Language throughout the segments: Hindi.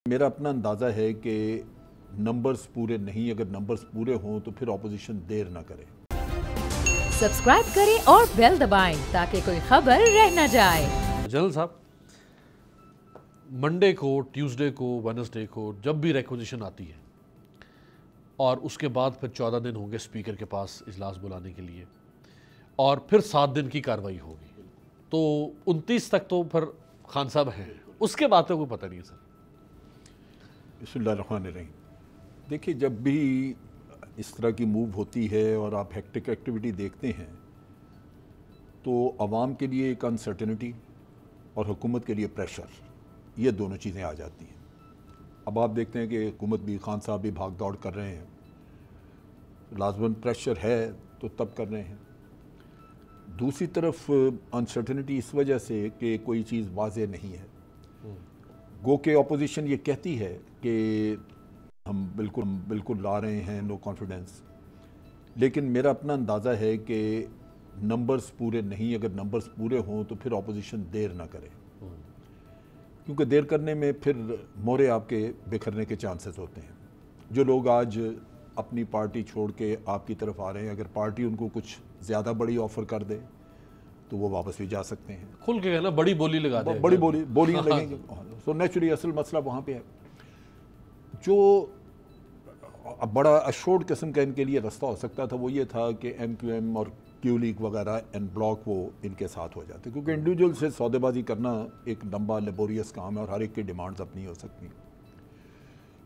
मेरा अपना अंदाज़ा है कि नंबर्स पूरे नहीं, अगर नंबर्स पूरे हों तो फिर ऑपोजिशन देर ना करे। सब्सक्राइब करें और बेल दबाएं ताकि कोई खबर रह न जाए। जनरल साहब, मंडे को, ट्यूसडे को, वेडनेसडे को जब भी रिक्वेजिशन आती है और उसके बाद फिर 14 दिन होंगे स्पीकर के पास इजलास बुलाने के लिए और फिर 7 दिन की कार्रवाई होगी, तो 29 तक तो फिर खान साहब हैं, उसके बाद तो कोई पता नहीं है सर। बिस्मिल्लाहिर्रहमानिर्रहीम। देखिए, जब भी इस तरह की मूव होती है और आप हेक्टिक एक्टिविटी देखते हैं तो आवाम के लिए एक अनसर्टेनिटी और हुकूमत के लिए प्रेशर, ये दोनों चीज़ें आ जाती हैं। अब आप देखते हैं कि हुकूमत भी, खान साहब भी भाग दौड़ कर रहे हैं, लाजमन प्रेशर है तो तब कर रहे हैं। दूसरी तरफ अनसर्टेनिटी इस वजह से कि कोई चीज़ वाज़ेह नहीं है। गो के अपोजिशन ये कहती है कि हम बिल्कुल ला रहे हैं नो कॉन्फिडेंस, लेकिन मेरा अपना अंदाज़ा है कि नंबर्स पूरे नहीं, अगर नंबर्स पूरे हों तो फिर अपोजिशन देर ना करे, क्योंकि देर करने में फिर मोरे आपके बिखरने के चांसेस होते हैं। जो लोग आज अपनी पार्टी छोड़ के आपकी तरफ आ रहे हैं, अगर पार्टी उनको कुछ ज़्यादा बड़ी ऑफ़र कर दे तो वो वापस भी जा सकते हैं। खुल के कहना, बड़ी बोली लगा दे, बड़ी बोलियाँ लगेंगी। सो नेचुरली असल मसला वहाँ पे है। जो बड़ा अशोर्ड किस्म का इनके लिए रास्ता हो सकता था वो ये था कि MQM और क्यू लीग वगैरह एंड ब्लॉक वो इनके साथ हो जाते, क्योंकि इंडिविजुअल से सौदेबाजी करना एक लंबा लेबोरियस काम है और हर एक की डिमांड्स अपनी हो सकती।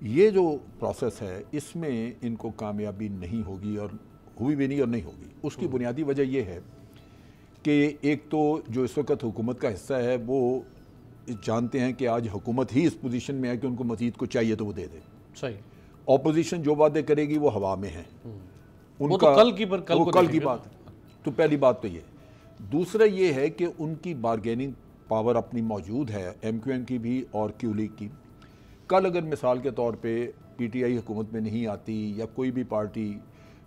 ये जो प्रोसेस है इसमें इनको कामयाबी नहीं होगी और हुई भी नहीं और नहीं होगी। उसकी बुनियादी वजह यह है कि एक तो जो इस वक्त हुकूमत का हिस्सा है वो जानते हैं कि आज हुकूमत ही इस पोजीशन में है कि उनको मजीद को चाहिए तो वो दे दे। सही। ऑपोजिशन जो वादे करेगी वो हवा में है, वो तो कल की बात। तो पहली बात तो ये। दूसरा ये है कि उनकी बारगेनिंग पावर अपनी मौजूद है, MQM की भी और क्यू लीग की। कल अगर मिसाल के तौर पे PTI हुकूमत में नहीं आती या कोई भी पार्टी,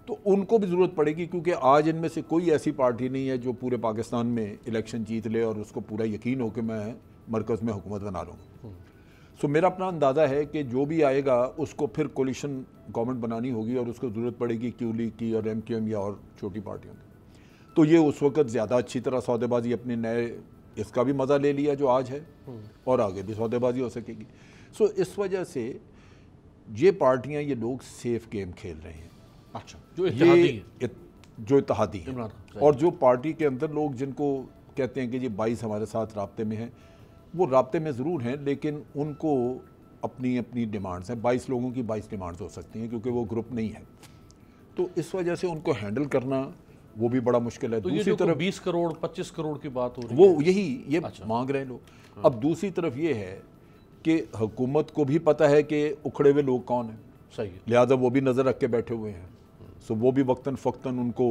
तो उनको भी ज़रूरत पड़ेगी, क्योंकि आज इनमें से कोई ऐसी पार्टी नहीं है जो पूरे पाकिस्तान में इलेक्शन जीत ले और उसको पूरा यकीन हो कि मैं मरकज़ में हुकूमत बना लूँगा। सो मेरा अपना अंदाज़ा है कि जो भी आएगा उसको फिर कोलिशन गवर्नमेंट बनानी होगी और उसको ज़रूरत पड़ेगी क्यू लीग की और MQM या और छोटी पार्टियों की। तो ये उस वक्त ज़्यादा अच्छी तरह सौदेबाजी अपने नए इसका भी मज़ा ले लिया जो आज है, और आगे भी सौदेबाजी हो सकेगी। सो इस वजह से ये पार्टियाँ, ये लोग सेफ गेम खेल रहे हैं। अच्छा, जो इत्तेहादी हैं और जो पार्टी के अंदर लोग जिनको कहते हैं कि ये 22 हमारे साथ राब्ते में हैं, वो राब्ते में ज़रूर हैं, लेकिन उनको अपनी अपनी डिमांड्स हैं। 22 लोगों की 22 डिमांड्स हो सकती हैं, क्योंकि वो ग्रुप नहीं है। तो इस वजह से उनको हैंडल करना वो भी बड़ा मुश्किल है। तो दूसरी तरफ 20 करोड़ 25 करोड़ की बात हो रही है, वो ये मांग रहे हैं लोग। अब दूसरी तरफ ये है कि हुकूमत को भी पता है कि उखड़े हुए लोग कौन हैं, सही है, लिहाजा वो भी नज़र रख के बैठे हुए हैं। सो वो भी वक्तन फ़क्तन उनको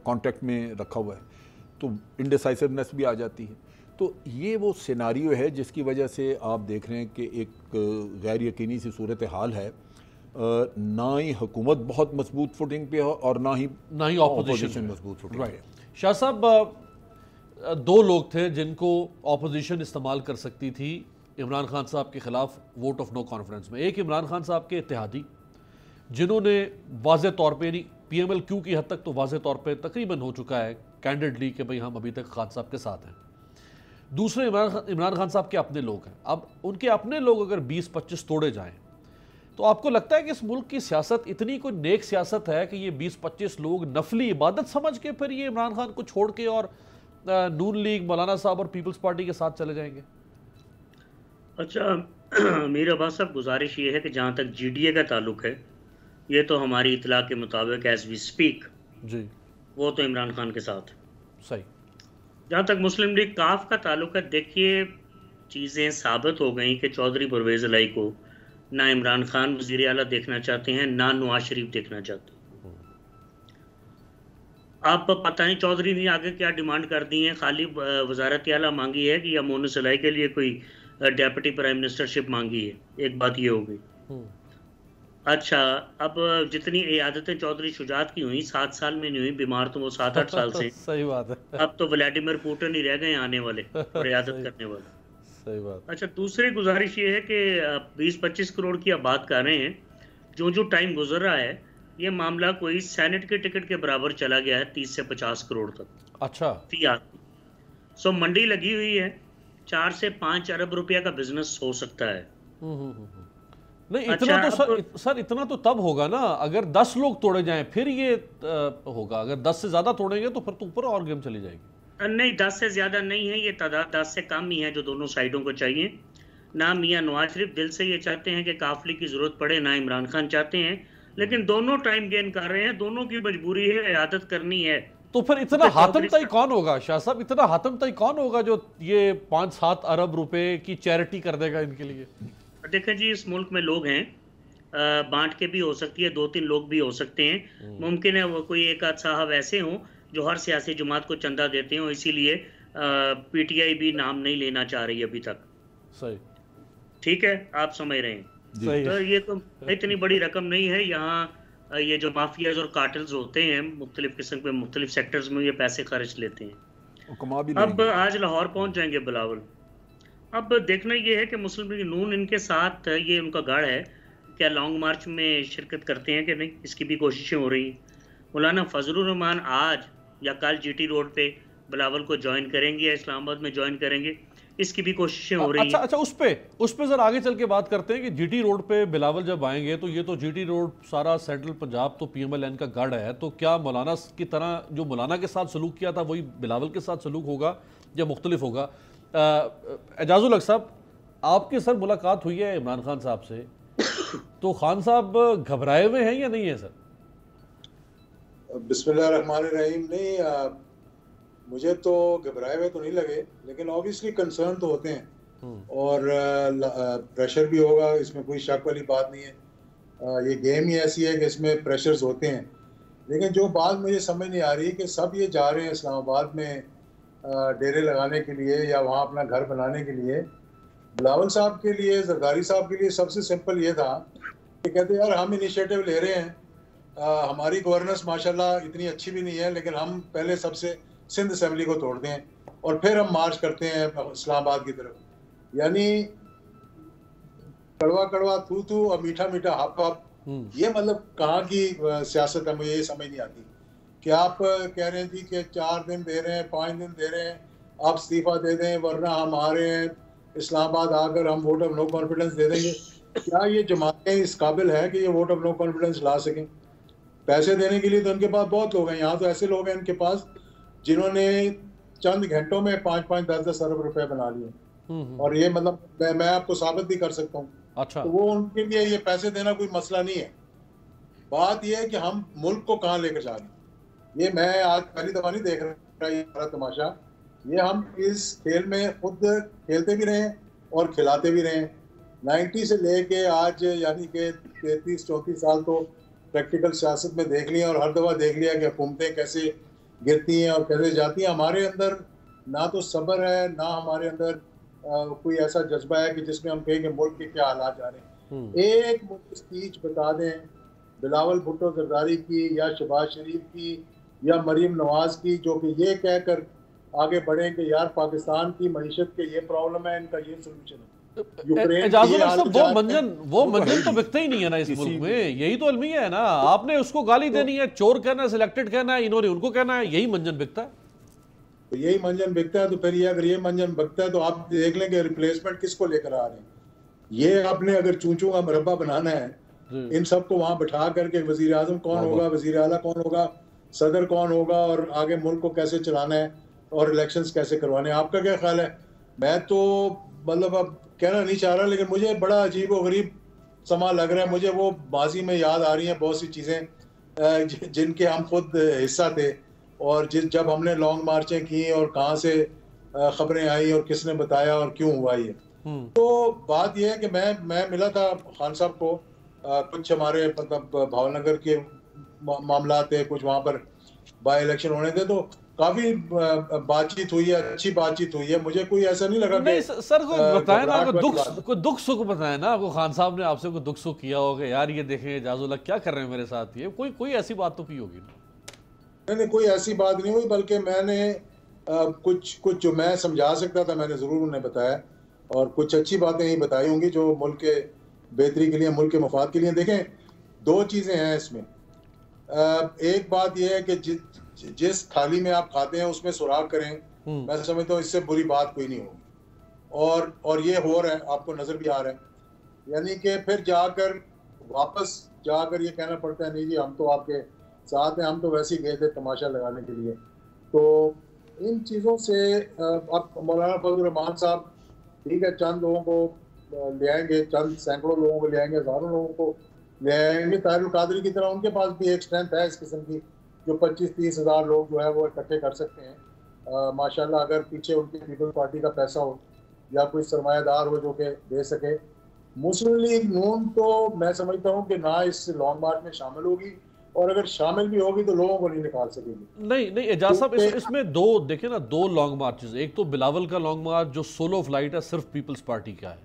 कांटेक्ट में रखा हुआ है, तो इनडिसाइसिवनेस भी आ जाती है। तो ये वो सिनारियो है जिसकी वजह से आप देख रहे हैं कि एक गैर यकीनी सी सूरत हाल है। ना ही हुकूमत बहुत मजबूत फुटिंग पे है और ना ही ऑपोजिशन मजबूत फुटिंग पे है। शाह साहब, 2 लोग थे जिनको ऑपोजिशन इस्तेमाल कर सकती थी इमरान खान साहब के खिलाफ वोट ऑफ नो कॉन्फिडेंस में। एक इमरान खान साहब के इत्तेहादी, जिन्होंने वाज़े तौर पे, यानी PMLQ की हद तक तो वाज़े तौर पे तकरीबन हो चुका है कैंडिडेटली कि भाई हम अभी तक खान साहब के साथ हैं। दूसरे इमरान खान साहब के अपने लोग हैं। अब उनके अपने लोग अगर 20-25 तोड़े जाएं, तो आपको लगता है कि इस मुल्क की सियासत इतनी कोई नेक सियासत है कि ये 20-25 लोग नफली इबादत समझ के फिर ये इमरान खान को छोड़ के और नून लीग, मौलाना साहब और पीपल्स पार्टी के साथ चले जाएंगे? अच्छा मीर अब्बास साहब, गुजारिश ये है कि जहाँ तक GDA का ताल्लुक है, ये तो हमारी इतला के मुताबिक एज वी स्पीक जी, वो तो इमरान खान के साथ। सही। जहाँ तक मुस्लिम लीग काफ का ताल्लुक है, देखिए चीज़ें साबित हो गई कि चौधरी परवेज़ इलाही को ना इमरान खान वज़ीर आला देखना चाहते हैं, ना नवाज शरीफ देखना चाहते हैं। आप पता नहीं चौधरी ने आगे क्या डिमांड कर दी है, खाली वजारत आला मांगी है कि या मोनस इलाही के लिए कोई डेप्यूटी प्राइम मिनिस्टरशिप मांगी है। एक बात ये हो गई। अच्छा, अब जितनी इयादतें चौधरी शुजात की हुई 7 साल में नहीं हुई, बीमार तो वो 7-8 साल से। सही बात है। अब तो व्लादिमीर पुतिन ही रह गए आने वाले और इयादत करने वाले। सही बात। अच्छा, दूसरी गुजारिश ये है कि 20-25 करोड़ की आप बात कर रहे हैं, जो टाइम गुजर रहा है ये मामला कोई सेनेट के टिकट के बराबर चला गया है, 30 से 50 करोड़ तक। अच्छा, फी आदमी। सो मंडी लगी हुई है, 4 से 5 अरब रुपया का बिजनेस हो सकता है। नहीं इतना अच्छा, तो सर इतना तो तब होगा ना अगर 10 लोग तोड़े जाएं, फिर ये होगा। अगर 10 से ज्यादा तोड़ेंगे तो फिर तो ऊपर और गेम चली जाएगी। नहीं, 10 से ज्यादा नहीं है ये तादाद, 10 से कम ही है जो दोनों साइडों को चाहिए ना। मियां नवाज शरीफ दिल से ये चाहते हैं कि काफिले की जरूरत पड़े, ना इमरान खान चाहते हैं, लेकिन दोनों टाइम गेन कर रहे हैं, दोनों की मजबूरी है, इयादत करनी है। तो फिर इतना हातम तई कौन होगा शाह साहब, इतना हातम तई कौन होगा जो ये 5-7 अरब रुपए की चैरिटी कर देगा इनके लिए? देखें जी, इस मुल्क में लोग हैं, बांट के भी हो सकती है, 2-3 लोग भी हो सकते हैं। मुमकिन है वो कोई एक आध साहब ऐसे हों जो हर सियासी जमात को चंदा देते हों, इसीलिए पीटीआई भी नाम नहीं लेना चाह रही अभी तक। सही, ठीक है, आप समझ रहे हैं। सही तो ये तो इतनी बड़ी रकम नहीं है। यहाँ ये जो माफियाज और कार्टल्स होते हैं मुख्तलिफ किस्म के मुख्तलिफ सेक्टर्स में, ये पैसे खर्च लेते हैं। कमा भी अब आज लाहौर पहुंच जाएंगे बिलावल। अब देखना ये है कि मुस्लिम लीग नून इनके साथ, ये उनका गढ़ है, क्या लॉन्ग मार्च में शिरकत करते हैं कि नहीं, इसकी भी कोशिशें हो रही हैं। मौलाना फजलुर रहमान आज या कल जीटी रोड पे बिलावल को ज्वाइन करेंगे या इस्लामाबाद में ज्वाइन करेंगे, इसकी भी कोशिशें हो रही हैं। अच्छा, उस पे जरा आगे चल के बात करते हैं कि जीटी रोड पे बिलावल जब आएंगे तो ये तो जीटी रोड सारा सेंट्रल पंजाब तो पीएमएलएन का गढ़ है, तो क्या मौलाना की तरह जो मौलाना के साथ सलूक किया था वही बिलावल के साथ सलूक होगा या मुख्तलिफ होगा? एजाजुल हक साहब, आपके सर मुलाकात हुई है इमरान खान साहब से, तो खान साहब घबराए हुए हैं या नहीं है सर? बिस्मिल्लाहिर्रहमानिर्रहीम। नहीं, मुझे तो घबराए हुए तो नहीं लगे, लेकिन ऑब्वियसली कंसर्न तो होते हैं और प्रेशर भी होगा, इसमें कोई शक वाली बात नहीं है। ये गेम ही ऐसी है कि इसमें प्रेशर्स होते हैं। लेकिन जो बात मुझे समझ नहीं आ रही कि सब ये जा रहे हैं इस्लामाबाद में डेरे लगाने के लिए या वहाँ अपना घर बनाने के लिए। बिलावल साहब के लिए, जरदारी साहब के लिए सबसे सिंपल ये था कि कहते यार हम इनिशिएटिव ले रहे हैं, हमारी गवर्नेंस माशाल्लाह इतनी अच्छी भी नहीं है, लेकिन हम पहले सबसे सिंध असेंबली को तोड़ते हैं और फिर हम मार्च करते हैं इस्लामाबाद की तरफ। यानी कड़वा कड़वा थू थू और मीठा मीठा हप हप, ये मतलब कहाँ की सियासत है, मुझे ये समझ नहीं आती कि आप कह रहे हैं जी कि 4 दिन दे रहे हैं, 5 दिन दे रहे हैं, आप इस्तीफा दे दें वरना हम आ रहे हैं इस्लामाबाद आकर हम वोट ऑफ नो कॉन्फिडेंस दे देंगे। क्या ये जमातें इस काबिल है कि ये वोट ऑफ नो कॉन्फिडेंस ला सकें? पैसे देने के लिए तो उनके पास बहुत लोग हैं। यहाँ तो ऐसे लोग हैं इनके पास जिन्होंने चंद घंटों में 5-5, 10-10 अरब रुपए बना लिए, और ये मतलब मैं आपको साबित भी कर सकता हूँ। अच्छा, तो वो उनके लिए ये पैसे देना कोई मसला नहीं है। बात ये है कि हम मुल्क को कहाँ लेकर जा रहे हैं। ये मैं आज पहली दफा नहीं देख रहा ये सारा तमाशा। ये हम इस खेल में खुद खेलते भी रहे और खिलाते भी रहे। 90 से लेके आज यानी कि 33-34 साल तो प्रैक्टिकल सियासत में देख लिया, और हर दफा देख लिया कि हुकूमतें कैसे गिरती हैं और कैसे जाती हैं। हमारे अंदर ना तो सब्र है, ना हमारे अंदर कोई ऐसा जज्बा है कि जिसमें हम कहें कि मुल्क के क्या हालात जा रहे हैं। एक मुझे स्पीच बता दें बिलावल भुट्टो जरदारी की या शहबाज शरीफ की या मरीम नवाज की, जो कि ये कहकर आगे बढ़े कि यार पाकिस्तान की मईशत के ये प्रॉब्लम है, इनका ये सोल्यूशन है। वो मंजन तो बिकता ही नहीं है ना इस मुल्क में, यही तो अलमिया है ना। आपने उसको गाली देनी है, चोर कहना है, सिलेक्टेड कहना है, इन्होंने उनको कहना है, यही मंजन बिकता है। तो यही मंजन बिकता है। तो फिर ये अगर ये मंजन बिकता है तो आप देख लें कि रिप्लेसमेंट किसको लेकर आ रहे हैं। ये आपने अगर चूचू का मुरब्बा बनाना है, इन सबको वहां बैठा करके वजीर आजम कौन होगा, वजीर आला कौन होगा, सदर कौन होगा, और आगे मुल्क को कैसे चलाना है और इलेक्शंस कैसे करवाने हैं, आपका क्या ख्याल है? मैं तो मतलब अब कहना नहीं चाह रहा, लेकिन मुझे बड़ा अजीब और गरीब समा लग रहा है। मुझे वो माजी में याद आ रही हैं बहुत सी चीज़ें जिनके हम खुद हिस्सा थे, और जब हमने लॉन्ग मार्चें की और कहाँ से खबरें आई और किसने बताया और क्यों हुआ ये। तो बात यह है कि मैं मिला था खान साहब को, कुछ हमारे मतलब भावनगर के मामला थे, कुछ वहाँ पर बाय इलेक्शन होने थे, तो काफी बातचीत हुई है, अच्छी बातचीत हुई है। मुझे कोई ऐसा नहीं लगा नहीं सर, कोई बताए ना, कोई दुख सुख बताए ना आपको, खान साहब ने आपसे कोई दुख सुख किया होगा, यार ये देखें एजाजुल हक क्या कर रहे हैं मेरे साथ, ये कोई ऐसी बात तो की होगी ना? नहीं, कोई ऐसी बात नहीं हुई, बल्कि मैंने कुछ जो मैं समझा सकता था मैंने जरूर उन्हें बताया। और कुछ अच्छी बातें ही बताई होंगी जो मुल्क के बेहतरी के लिए, मुल्क के मफाद के लिए। देखें, दो चीज़ें हैं इसमें। एक बात यह है कि जिस थाली में आप खाते हैं उसमें सुराख करें, मैं समझता हूँ इससे बुरी बात कोई नहीं होगी। और ये हो रहा है, आपको नजर भी आ रहा है। यानी कि फिर जाकर वापस जाकर ये कहना पड़ता है नहीं जी हम तो आपके साथ हैं, हम तो वैसे ही गए थे तमाशा लगाने के लिए। तो इन चीज़ों से अब मौलाना फजल रहमान साहब ठीक है चंद लोगों को ले आएंगे, चंद सैकड़ों लोगों को ले आएंगे, हज़ारों लोगों को ले आएंगे। ताहिरुल कादरी की तरह उनके पास भी एक स्ट्रेंथ है इस किस्म की, जो 25-30 हज़ार लोग जो है वो इकट्ठे कर सकते हैं। माशाल्लाह, अगर पीछे उनकी पीपल्स पार्टी का पैसा हो या कोई सरमायादार हो जो कि दे सके। मुस्लिम लीग नून तो मैं समझता हूँ कि ना इस लॉन्ग मार्च में शामिल होगी, और अगर शामिल भी होगी तो लोगों को नहीं निकाल सकेगी। नहीं एजाज साहब, इसमें दो देखिए ना, दो लॉन्ग मार्चेस। एक तो बिलावल का लॉन्ग मार्च जो सोलो फ्लाइट है, सिर्फ पीपल्स पार्टी का है,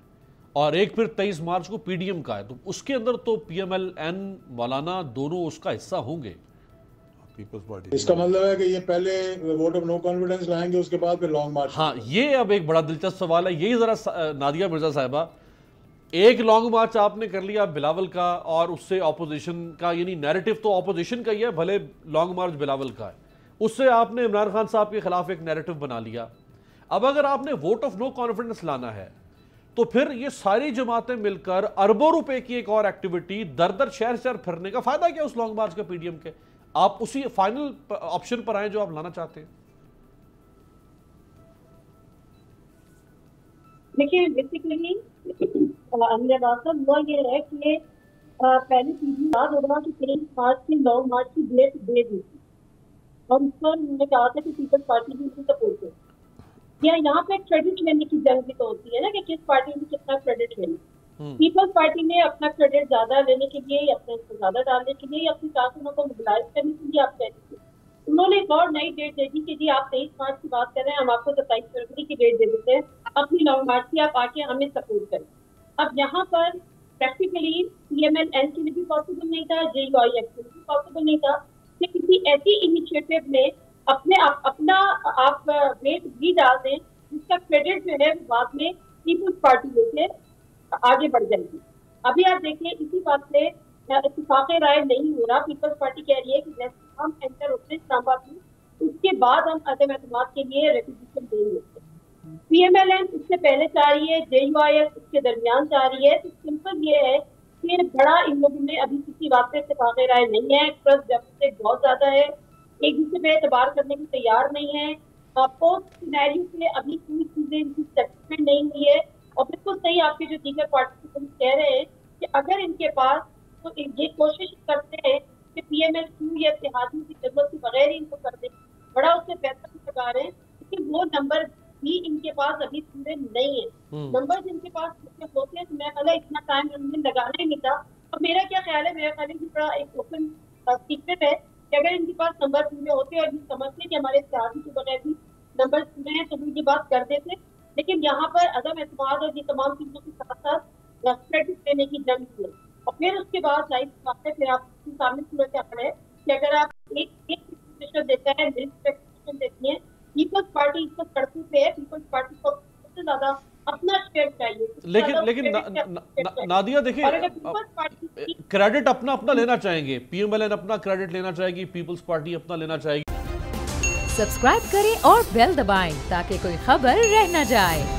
और एक फिर 23 मार्च को पीडीएम का है। तो उसके अंदर तो पीएमएल-एन मौलाना दोनों उसका हिस्सा होंगे। पीपल्स पार्टी, इसका मतलब है कि ये पहले वोट ऑफ नो कॉन्फिडेंस लाएंगे, उसके बाद फिर लॉन्ग मार्च। हाँ, ये अब एक बड़ा दिलचस्प सवाल है। यही जरा नादिया मिर्जा साहिबा, एक लॉन्ग मार्च आपने कर लिया बिलावल का, और उससे ऑपोजिशन का, यानी नैरेटिव तो ऑपोजिशन का ही है, भले लॉन्ग मार्च बिलावल का है, उससे आपने इमरान खान साहब के खिलाफ एक नैरेटिव बना लिया। अब अगर आपने वोट ऑफ नो कॉन्फिडेंस लाना है तो फिर ये सारी जमातें मिलकर अरबों रुपए की एक और एक्टिविटी, दर दर शहर शहर फिरने का फायदा क्या उस लॉन्ग मार्च का पीडीएम के? आप उसी फाइनल ऑप्शन पर आए जो आप लाना चाहते हैं। देखिए, बेसिकली हुआ ये है कि पहले चीज याद होगा कि 23 मार्च की लॉन्ग मार्च की डेट दे दी थी, और उस पर उन्होंने कहा था कि पीपल्स पार्टी भी उनकी सपोर्ट है। या यहाँ पे क्रेडिट लेने की जंग भी तो होती है ना, कि किस पार्टी ने कितना क्रेडिट लेना। पीपल्स पार्टी ने अपना क्रेडिट ज्यादा लेने के लिए, अपने इसको ज्यादा डालने के लिए, अपनी कारकुनों को मोबिलाइज करने के लिए आप कह दीजिए, उन्होंने एक और नई डेट दे दी कि जी आप 23 मार्च की बात कर रहे हैं, हम आपको 27 फरवरी की डेट दे देते हैं अपनी लॉन्ग मार्च की, आप आके हमें सपोर्ट करें। अब यहाँ पर प्रैक्टिकली पीएमएल-एन के लिए भी पॉसिबल नहीं था, JUIF के लिए भी पॉसिबल नहीं था कि किसी ऐसी इनिशिएटिव में अपना आप वेट भी डाल दें जिसका क्रेडिट जो है बाद में पीपल्स पार्टी लेके आगे बढ़ जाएगी। अभी आप देखिए, इसी बात से इत्तेफाक राय नहीं हो रहा। पीपल्स पार्टी कह रही है कि जैसे हम एंटर होते हैं इस्लामाबाद में, उसके बाद हम अदम एतमाद के लिए रेटिफिकेशन देंगे। पीएमएल-एन इससे पहले चाह रही है, JUIF इसके दरमियान चाह रही है। तो सिंपल ये है कि बड़ा इन लोगों में अभी किसी बात पे इत्तेफाक राय नहीं है। ट्रस्ट डेफिसिट बहुत ज्यादा है, एक दूसरे पे एतबार करने को तैयार नहीं है। पोस्ट सिनेरियो से अभी कोई चीजें इनकी सेटलमेंट नहीं हुई है। और बिल्कुल सही आपके जो दीगर पार्टिसिपेंट कह रहे हैं कि अगर इनके पास तो ये कोशिश करते हैं कि PML-2 या इत्तेहादियों की जरूरत के बगैर ही इनको कर दें, बड़ा उससे पैसा भी लगा रहे हैं, लेकिन वो नंबर भी इनके पास अभी पूरे नहीं है। नंबर इनके पास होते हैं तो मैं पहले इतना टाइम उन्होंने लगाना ही नहीं था। अब मेरा क्या ख्याल है, मेरा ख्याल है कि बड़ा एक ओपन सीक्रेट है कि अगर इनके पास नंबर पूरे होते और ये समझते कि हमारे इत्तेहादी के बगैर भी नंबर पूरे हैं तो वो ये बात कर देते। लेकिन यहाँ पर अदम एतमाद और ये तमाम चीजों के साथ साथ क्रेडिट देने की जंग थी। और फिर उसके बाद जाहिर बात है, फिर आपके सामने सूरत क्या है कि अगर आप एक देता है, देती है, पीपल्स पार्टी इस वक्त सड़कों पे है, पीपल्स पार्टी को सबसे ज्यादा अपना शेयर चाहिए। लेकिन नादिया देखिए, क्रेडिट अपना लेना चाहेंगे, पीएमएल-एन अपना क्रेडिट लेना चाहेगी, पीपल्स पार्टी अपना लेना चाहेगी। सब्सक्राइब करें और बेल दबाएं ताकि कोई खबर रह न जाए।